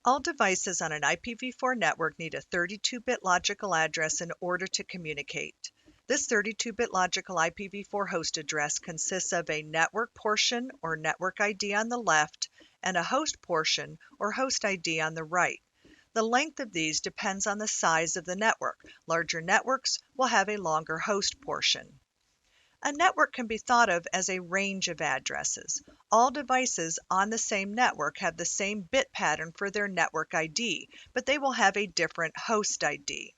All devices on an IPv4 network need a 32-bit logical address in order to communicate. This 32-bit logical IPv4 host address consists of a network portion or network ID on the left and a host portion or host ID on the right. The length of these depends on the size of the network. Larger networks will have a longer host portion. A network can be thought of as a range of addresses. All devices on the same network have the same bit pattern for their network ID, but they will have a different host ID.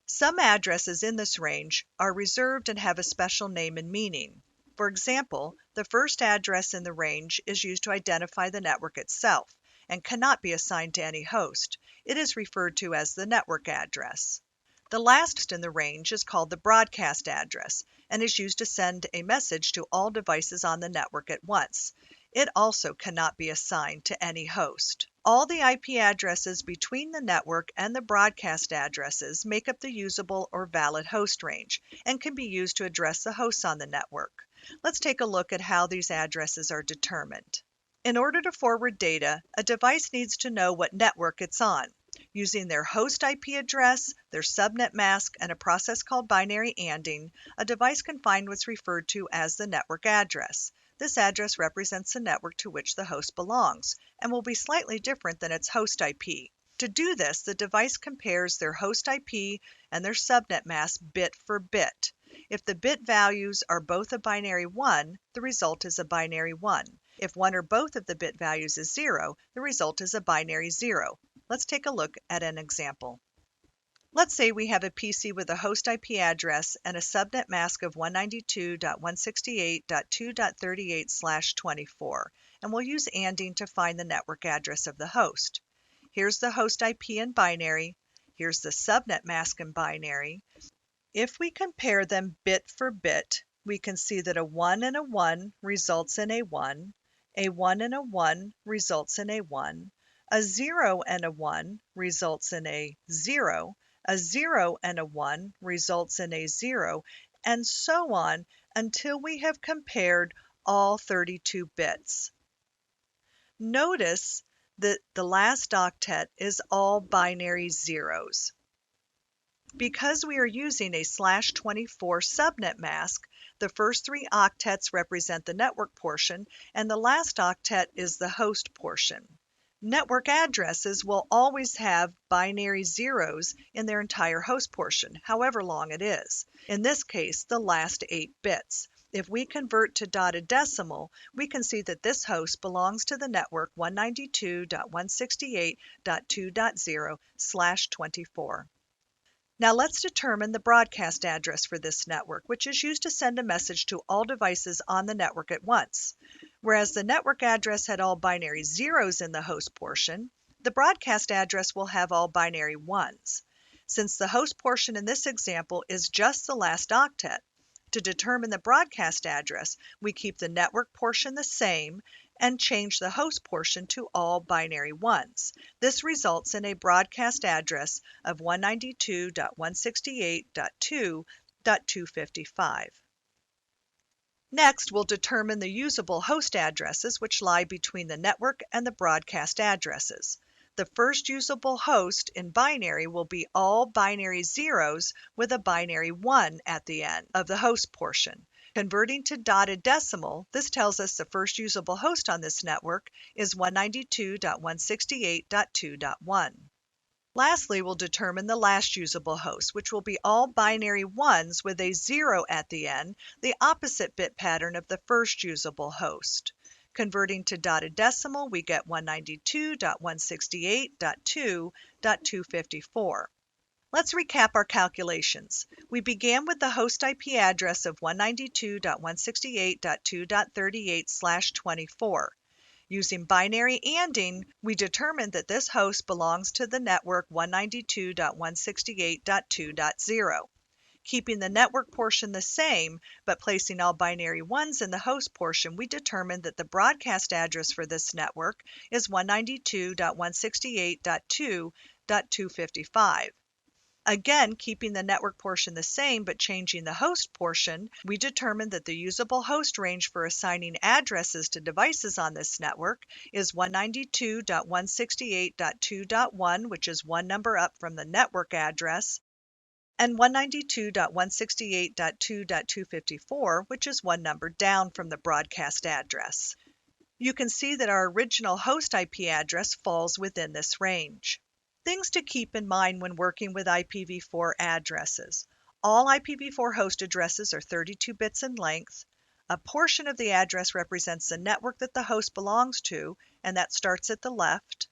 Some addresses in this range are reserved and have a special name and meaning. For example, the first address in the range is used to identify the network itself and cannot be assigned to any host. It is referred to as the network address. The last in the range is called the broadcast address and is used to send a message to all devices on the network at once. It also cannot be assigned to any host. All the IP addresses between the network and the broadcast addresses make up the usable or valid host range and can be used to address the hosts on the network. Let's take a look at how these addresses are determined. In order to forward data, a device needs to know what network it's on. Using their host IP address, their subnet mask, and a process called binary ANDing, a device can find what's referred to as the network address. This address represents the network to which the host belongs and will be slightly different than its host IP. To do this, the device compares their host IP and their subnet mask bit for bit. If the bit values are both a binary 1, the result is a binary 1. If one or both of the bit values is 0, the result is a binary 0. Let's take a look at an example. Let's say we have a PC with a host IP address and a subnet mask of 192.168.2.38/24, and we'll use ANDing to find the network address of the host. Here's the host IP in binary. Here's the subnet mask in binary. If we compare them bit for bit, we can see that a 1 and a 1 results in a 1 and a 1 results in a 1, a 0 and a 1 results in a 0 and a 1 results in a 0, and so on until we have compared all 32 bits. Notice that the last octet is all binary zeros. Because we are using a /24 subnet mask, the first 3 octets represent the network portion and the last octet is the host portion. Network addresses will always have binary zeros in their entire host portion, however long it is. In this case, the last 8 bits. If we convert to dotted decimal, we can see that this host belongs to the network 192.168.2.0/24. Now let's determine the broadcast address for this network, which is used to send a message to all devices on the network at once. Whereas the network address had all binary zeros in the host portion, the broadcast address will have all binary 1s. Since the host portion in this example is just the last octet, to determine the broadcast address, we keep the network portion the same and change the host portion to all binary 1s. This results in a broadcast address of 192.168.2.255. Next, we'll determine the usable host addresses, which lie between the network and the broadcast addresses. The first usable host in binary will be all binary zeros with a binary 1 at the end of the host portion. Converting to dotted decimal, this tells us the first usable host on this network is 192.168.2.1. Lastly, we'll determine the last usable host, which will be all binary 1s with a 0 at the end, the opposite bit pattern of the first usable host. Converting to dotted decimal, we get 192.168.2.254. Let's recap our calculations. We began with the host IP address of 192.168.2.38/24. Using binary ANDing, we determined that this host belongs to the network 192.168.2.0. Keeping the network portion the same, but placing all binary 1s in the host portion, we determined that the broadcast address for this network is 192.168.2.255. Again, keeping the network portion the same but changing the host portion, we determined that the usable host range for assigning addresses to devices on this network is 192.168.2.1, which is one number up from the network address, and 192.168.2.254, which is one number down from the broadcast address. You can see that our original host IP address falls within this range. Things to keep in mind when working with IPv4 addresses. All IPv4 host addresses are 32 bits in length. A portion of the address represents the network that the host belongs to, and that starts at the left.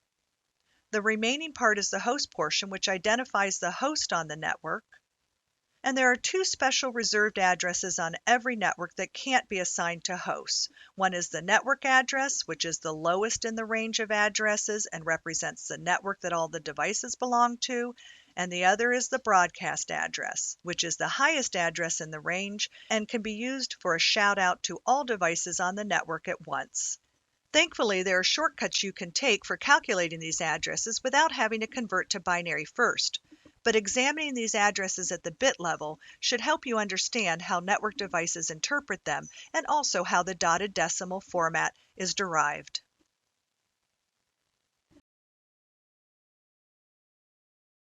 The remaining part is the host portion, which identifies the host on the network. And there are two special reserved addresses on every network that can't be assigned to hosts. One is the network address, which is the lowest in the range of addresses and represents the network that all the devices belong to, and the other is the broadcast address, which is the highest address in the range and can be used for a shout out to all devices on the network at once. Thankfully, there are shortcuts you can take for calculating these addresses without having to convert to binary first. But examining these addresses at the bit level should help you understand how network devices interpret them and also how the dotted decimal format is derived.